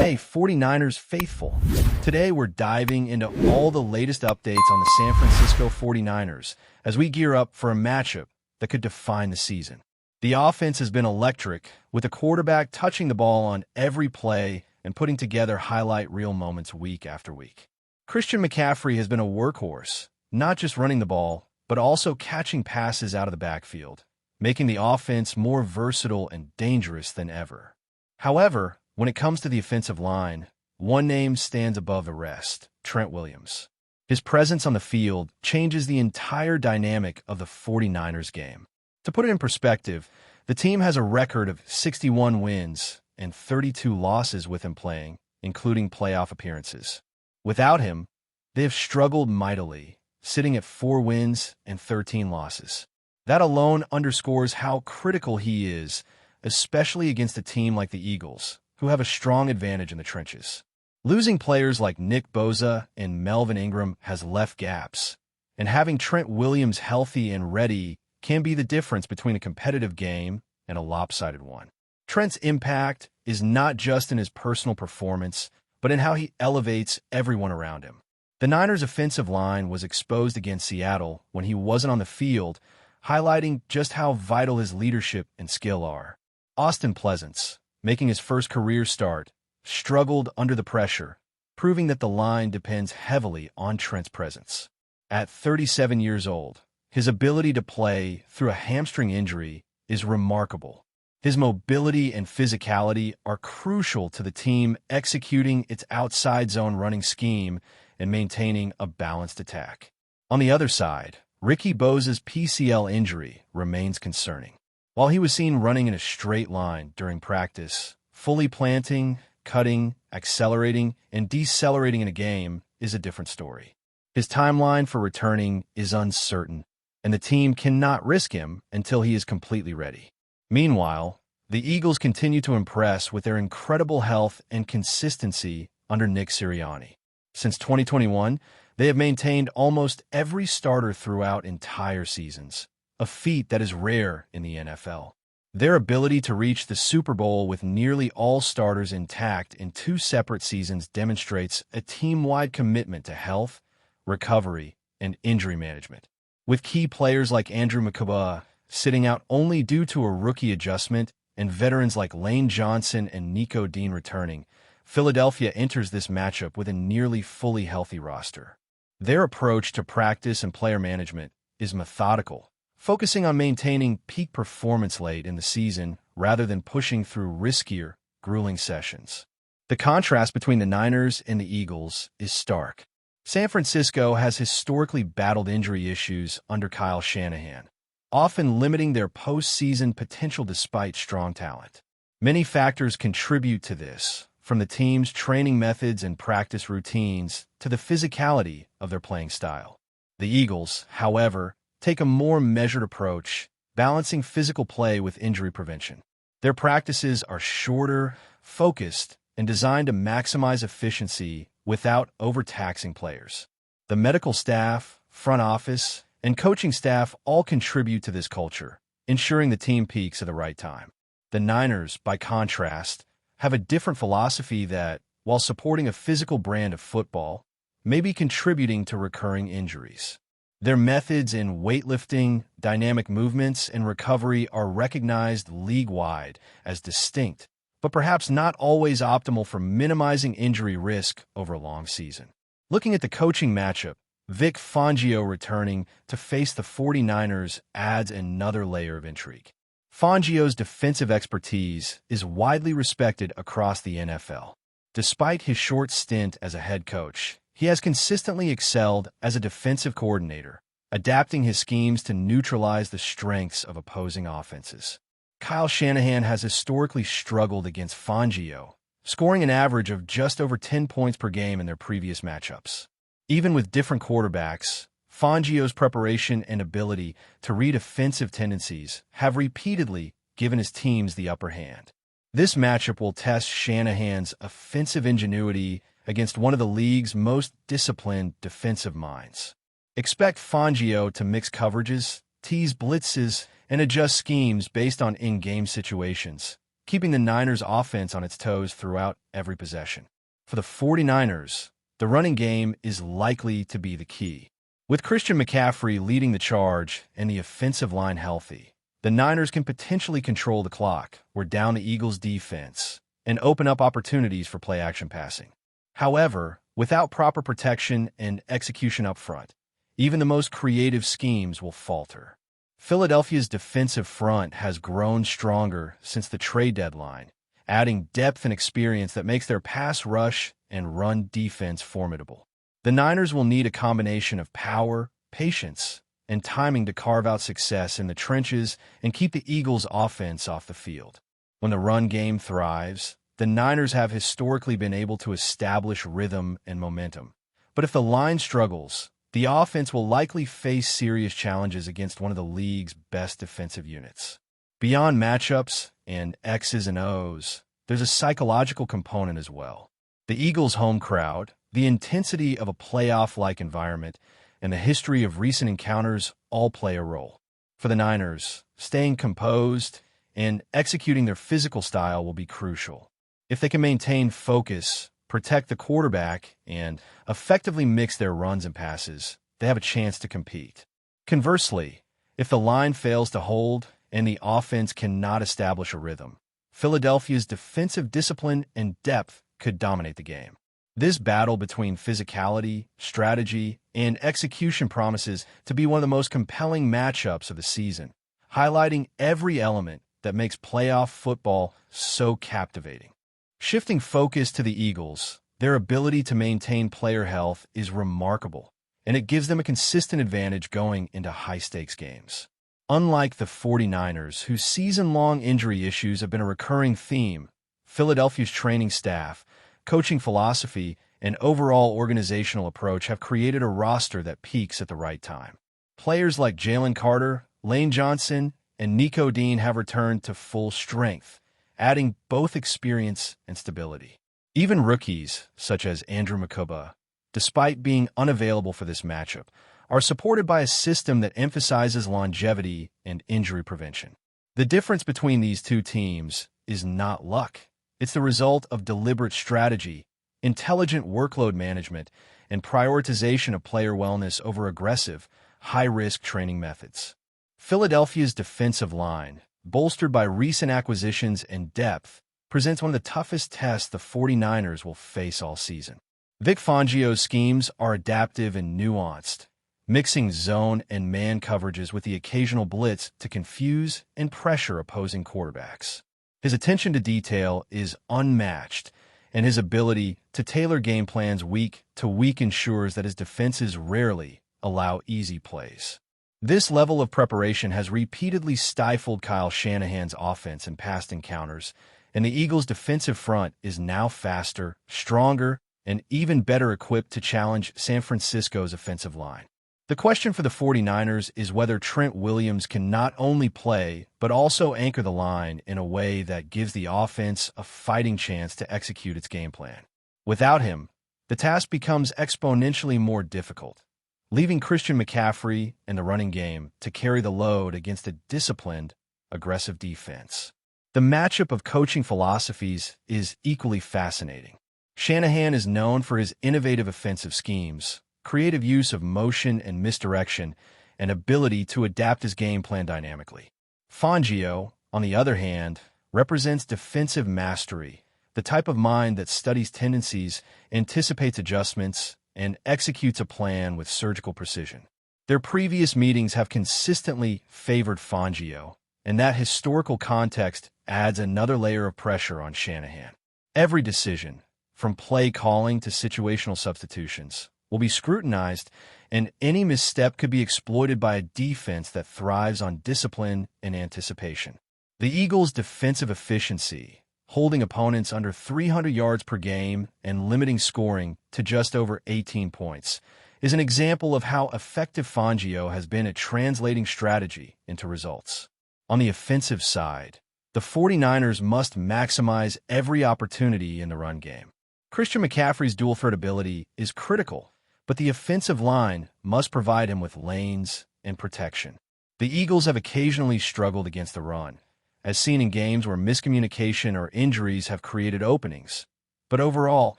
Hey, 49ers faithful. Today we're diving into all the latest updates on the San Francisco 49ers as we gear up for a matchup that could define the season. The offense has been electric, with the quarterback touching the ball on every play and putting together highlight reel moments week after week. Christian McCaffrey has been a workhorse, not just running the ball, but also catching passes out of the backfield, making the offense more versatile and dangerous than ever. However, when it comes to the offensive line, one name stands above the rest: Trent Williams. His presence on the field changes the entire dynamic of the 49ers game. To put it in perspective, the team has a record of 61 wins and 32 losses with him playing, including playoff appearances. Without him, they have struggled mightily, sitting at 4 wins and 13 losses. That alone underscores how critical he is, especially against a team like the Eagles, who have a strong advantage in the trenches. Losing players like Nick Bosa and Melvin Ingram has left gaps, and having Trent Williams healthy and ready can be the difference between a competitive game and a lopsided one. Trent's impact is not just in his personal performance, but in how he elevates everyone around him. The Niners' offensive line was exposed against Seattle when he wasn't on the field, highlighting just how vital his leadership and skill are. Austin Pleasance, making his first career start, struggled under the pressure, proving that the line depends heavily on Trent's presence. At 37 years old, his ability to play through a hamstring injury is remarkable. His mobility and physicality are crucial to the team executing its outside zone running scheme and maintaining a balanced attack. On the other side, Ricky Bosa's PCL injury remains concerning. While he was seen running in a straight line during practice, fully planting, cutting, accelerating, and decelerating in a game is a different story. His timeline for returning is uncertain, and the team cannot risk him until he is completely ready. Meanwhile, the Eagles continue to impress with their incredible health and consistency under Nick Sirianni. Since 2021, they have maintained almost every starter throughout entire seasons, a feat that is rare in the NFL. Their ability to reach the Super Bowl with nearly all starters intact in 2 separate seasons demonstrates a team-wide commitment to health, recovery, and injury management. With key players like Andrew McCabe sitting out only due to a rookie adjustment and veterans like Lane Johnson and Nico Dean returning, Philadelphia enters this matchup with a nearly fully healthy roster. Their approach to practice and player management is methodical, focusing on maintaining peak performance late in the season rather than pushing through riskier, grueling sessions. The contrast between the Niners and the Eagles is stark. San Francisco has historically battled injury issues under Kyle Shanahan, often limiting their postseason potential despite strong talent. Many factors contribute to this, from the team's training methods and practice routines to the physicality of their playing style. The Eagles, however, take a more measured approach, balancing physical play with injury prevention. Their practices are shorter, focused, and designed to maximize efficiency without overtaxing players. The medical staff, front office, and coaching staff all contribute to this culture, ensuring the team peaks at the right time. The Niners, by contrast, have a different philosophy that, while supporting a physical brand of football, may be contributing to recurring injuries. Their methods in weightlifting, dynamic movements, and recovery are recognized league-wide as distinct, but perhaps not always optimal for minimizing injury risk over a long season. Looking at the coaching matchup, Vic Fangio returning to face the 49ers adds another layer of intrigue. Fangio's defensive expertise is widely respected across the NFL. Despite his short stint as a head coach, he has consistently excelled as a defensive coordinator, adapting his schemes to neutralize the strengths of opposing offenses. Kyle Shanahan has historically struggled against Fangio, scoring an average of just over 10 points per game in their previous matchups. Even with different quarterbacks, Fangio's preparation and ability to read offensive tendencies have repeatedly given his teams the upper hand. This matchup will test Shanahan's offensive ingenuity against one of the league's most disciplined defensive minds. Expect Fangio to mix coverages, tease blitzes, and adjust schemes based on in-game situations, keeping the Niners' offense on its toes throughout every possession. For the 49ers, the running game is likely to be the key. With Christian McCaffrey leading the charge and the offensive line healthy, the Niners can potentially control the clock, wear down the Eagles' defense, and open up opportunities for play-action passing. However, without proper protection and execution up front, even the most creative schemes will falter. Philadelphia's defensive front has grown stronger since the trade deadline, adding depth and experience that makes their pass rush and run defense formidable. The Niners will need a combination of power, patience, and timing to carve out success in the trenches and keep the Eagles' offense off the field. When the run game thrives, the Niners have historically been able to establish rhythm and momentum. But if the line struggles, the offense will likely face serious challenges against one of the league's best defensive units. Beyond matchups and X's and O's, there's a psychological component as well. The Eagles' home crowd, the intensity of a playoff-like environment, and the history of recent encounters all play a role. For the Niners, staying composed and executing their physical style will be crucial. If they can maintain focus, protect the quarterback, and effectively mix their runs and passes, they have a chance to compete. Conversely, if the line fails to hold and the offense cannot establish a rhythm, Philadelphia's defensive discipline and depth could dominate the game. This battle between physicality, strategy, and execution promises to be one of the most compelling matchups of the season, highlighting every element that makes playoff football so captivating. Shifting focus to the Eagles, their ability to maintain player health is remarkable, and it gives them a consistent advantage going into high-stakes games. Unlike the 49ers, whose season-long injury issues have been a recurring theme, Philadelphia's training staff, coaching philosophy, and overall organizational approach have created a roster that peaks at the right time. Players like Jalen Carter, Lane Johnson, and Nico Dean have returned to full strength, adding both experience and stability. Even rookies, such as Andrew Makuba, despite being unavailable for this matchup, are supported by a system that emphasizes longevity and injury prevention. The difference between these two teams is not luck. It's the result of deliberate strategy, intelligent workload management, and prioritization of player wellness over aggressive, high-risk training methods. Philadelphia's defensive line, bolstered by recent acquisitions and depth, presents one of the toughest tests the 49ers will face all season. Vic Fangio's schemes are adaptive and nuanced, mixing zone and man coverages with the occasional blitz to confuse and pressure opposing quarterbacks. His attention to detail is unmatched, and his ability to tailor game plans week to week ensures that his defenses rarely allow easy plays. This level of preparation has repeatedly stifled Kyle Shanahan's offense in past encounters, and the Eagles' defensive front is now faster, stronger, and even better equipped to challenge San Francisco's offensive line. The question for the 49ers is whether Trent Williams can not only play, but also anchor the line in a way that gives the offense a fighting chance to execute its game plan. Without him, the task becomes exponentially more difficult, leaving Christian McCaffrey and the running game to carry the load against a disciplined, aggressive defense. The matchup of coaching philosophies is equally fascinating. Shanahan is known for his innovative offensive schemes, creative use of motion and misdirection, and ability to adapt his game plan dynamically. Fangio, on the other hand, represents defensive mastery, the type of mind that studies tendencies, anticipates adjustments, and executes a plan with surgical precision. Their previous meetings have consistently favored Fangio, and that historical context adds another layer of pressure on Shanahan. Every decision, from play calling to situational substitutions, will be scrutinized, and any misstep could be exploited by a defense that thrives on discipline and anticipation. The Eagles' defensive efficiency, holding opponents under 300 yards per game and limiting scoring to just over 18 points, is an example of how effective Fangio has been at translating strategy into results. On the offensive side, the 49ers must maximize every opportunity in the run game. Christian McCaffrey's dual-threat ability is critical, but the offensive line must provide him with lanes and protection. The Eagles have occasionally struggled against the run, as seen in games where miscommunication or injuries have created openings. But overall,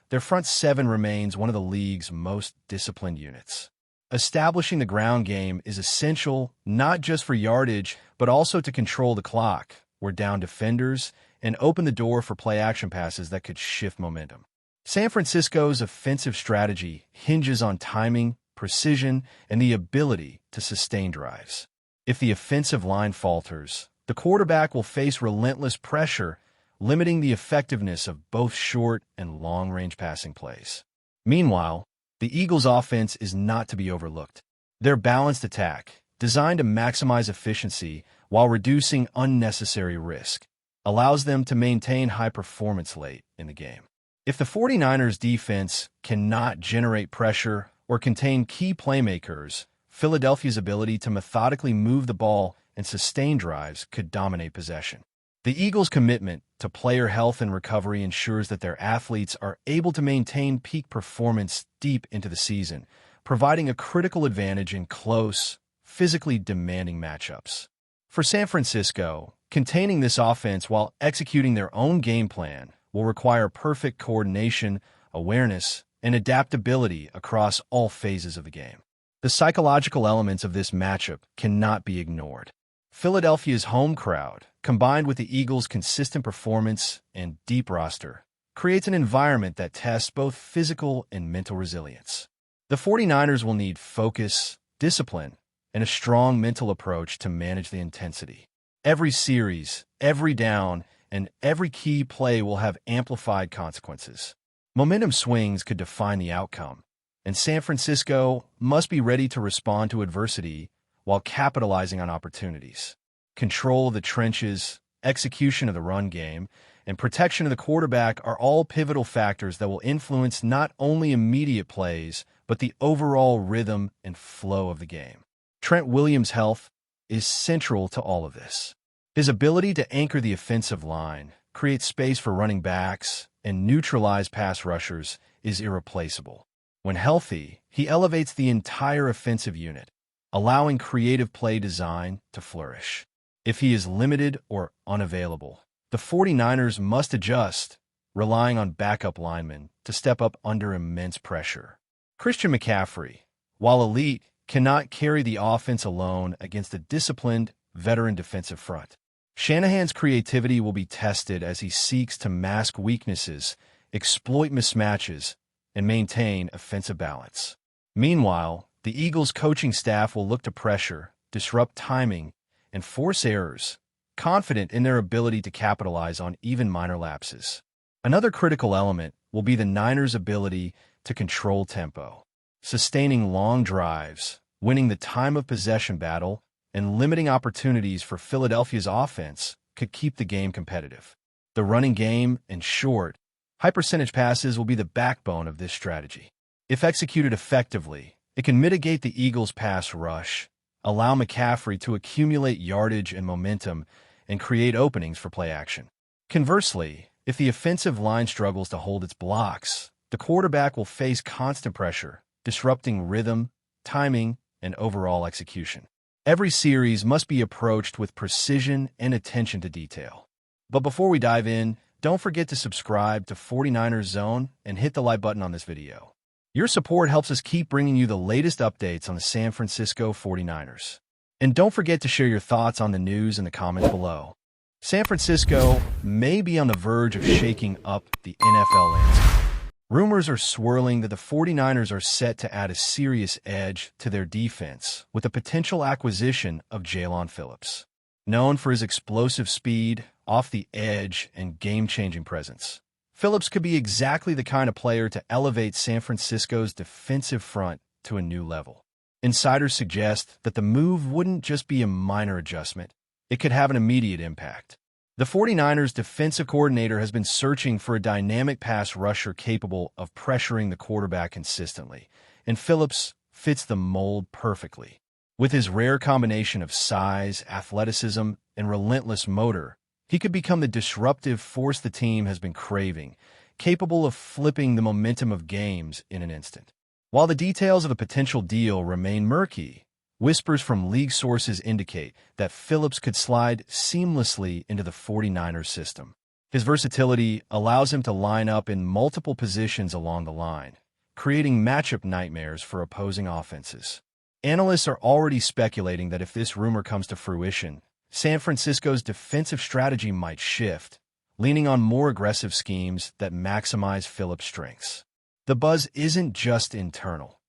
their front seven remains one of the league's most disciplined units. Establishing the ground game is essential not just for yardage, but also to control the clock, wear down defenders, and open the door for play-action passes that could shift momentum. San Francisco's offensive strategy hinges on timing, precision, and the ability to sustain drives. If the offensive line falters, the quarterback will face relentless pressure, limiting the effectiveness of both short and long-range passing plays. Meanwhile, the Eagles' offense is not to be overlooked. Their balanced attack, designed to maximize efficiency while reducing unnecessary risk, allows them to maintain high performance late in the game. If the 49ers' defense cannot generate pressure or contain key playmakers, Philadelphia's ability to methodically move the ball and sustain drives could dominate possession. The Eagles' commitment to player health and recovery ensures that their athletes are able to maintain peak performance deep into the season, providing a critical advantage in close, physically demanding matchups. For San Francisco, containing this offense while executing their own game plan will require perfect coordination, awareness, and adaptability across all phases of the game. The psychological elements of this matchup cannot be ignored. Philadelphia's home crowd, combined with the Eagles' consistent performance and deep roster, creates an environment that tests both physical and mental resilience. The 49ers will need focus, discipline, and a strong mental approach to manage the intensity. Every series, every down, and every key play will have amplified consequences. Momentum swings could define the outcome, and San Francisco must be ready to respond to adversity while capitalizing on opportunities. Control of the trenches, execution of the run game, and protection of the quarterback are all pivotal factors that will influence not only immediate plays, but the overall rhythm and flow of the game. Trent Williams' health is central to all of this. His ability to anchor the offensive line, create space for running backs, and neutralize pass rushers is irreplaceable. When healthy, he elevates the entire offensive unit, allowing creative play design to flourish. If he is limited or unavailable, the 49ers must adjust, relying on backup linemen to step up under immense pressure. Christian McCaffrey, while elite, cannot carry the offense alone against a disciplined, veteran defensive front. Shanahan's creativity will be tested as he seeks to mask weaknesses, exploit mismatches, and maintain offensive balance. Meanwhile, the Eagles' coaching staff will look to pressure, disrupt timing, and force errors, confident in their ability to capitalize on even minor lapses. Another critical element will be the Niners' ability to control tempo, sustaining long drives, winning the time of possession battle, and limiting opportunities for Philadelphia's offense could keep the game competitive. The running game and short, high-percentage passes will be the backbone of this strategy. If executed effectively, it can mitigate the Eagles' pass rush, allow McCaffrey to accumulate yardage and momentum, and create openings for play action. Conversely, if the offensive line struggles to hold its blocks, the quarterback will face constant pressure, disrupting rhythm, timing, and overall execution. Every series must be approached with precision and attention to detail. But before we dive in, don't forget to subscribe to 49ers Zone and hit the like button on this video. Your support helps us keep bringing you the latest updates on the San Francisco 49ers. And don't forget to share your thoughts on the news in the comments below. San Francisco may be on the verge of shaking up the NFL landscape. Rumors are swirling that the 49ers are set to add a serious edge to their defense with the potential acquisition of Jaelan Phillips. Known for his explosive speed, off the edge, and game-changing presence, Phillips could be exactly the kind of player to elevate San Francisco's defensive front to a new level. Insiders suggest that the move wouldn't just be a minor adjustment, it could have an immediate impact. The 49ers defensive coordinator has been searching for a dynamic pass rusher capable of pressuring the quarterback consistently, and Phillips fits the mold perfectly. With his rare combination of size, athleticism, and relentless motor, he could become the disruptive force the team has been craving, capable of flipping the momentum of games in an instant. While the details of the potential deal remain murky, Whispers from league sources indicate that Phillips could slide seamlessly into the 49ers system. His versatility allows him to line up in multiple positions along the line, creating matchup nightmares for opposing offenses. Analysts are already speculating that if this rumor comes to fruition, San Francisco's defensive strategy might shift, leaning on more aggressive schemes that maximize Phillips' strengths. The buzz isn't just internal.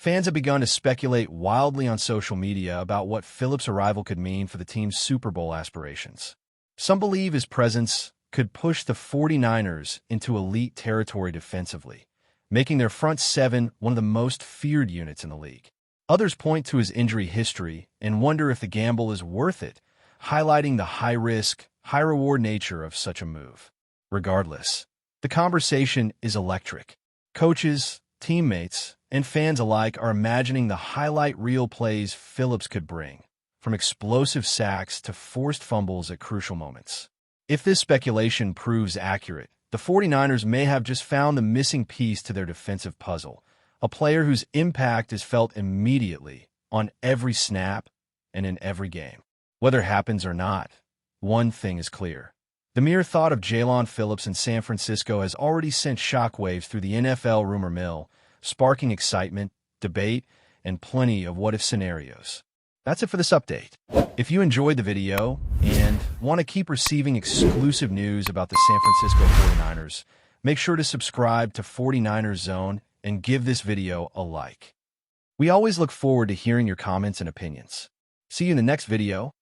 Fans have begun to speculate wildly on social media about what Phillips' arrival could mean for the team's Super Bowl aspirations. Some believe his presence could push the 49ers into elite territory defensively, making their front seven one of the most feared units in the league. Others point to his injury history and wonder if the gamble is worth it, highlighting the high-risk, high-reward nature of such a move. Regardless, the conversation is electric. Coaches, teammates, and fans alike are imagining the highlight reel plays Phillips could bring, from explosive sacks to forced fumbles at crucial moments. If this speculation proves accurate, the 49ers may have just found the missing piece to their defensive puzzle, a player whose impact is felt immediately on every snap and in every game. Whether it happens or not, one thing is clear. The mere thought of Jaelan Phillips in San Francisco has already sent shockwaves through the NFL rumor mill, sparking excitement, debate, and plenty of what-if scenarios. That's it for this update. If you enjoyed the video and want to keep receiving exclusive news about the San Francisco 49ers, make sure to subscribe to 49ers Zone and give this video a like. We always look forward to hearing your comments and opinions. See you in the next video.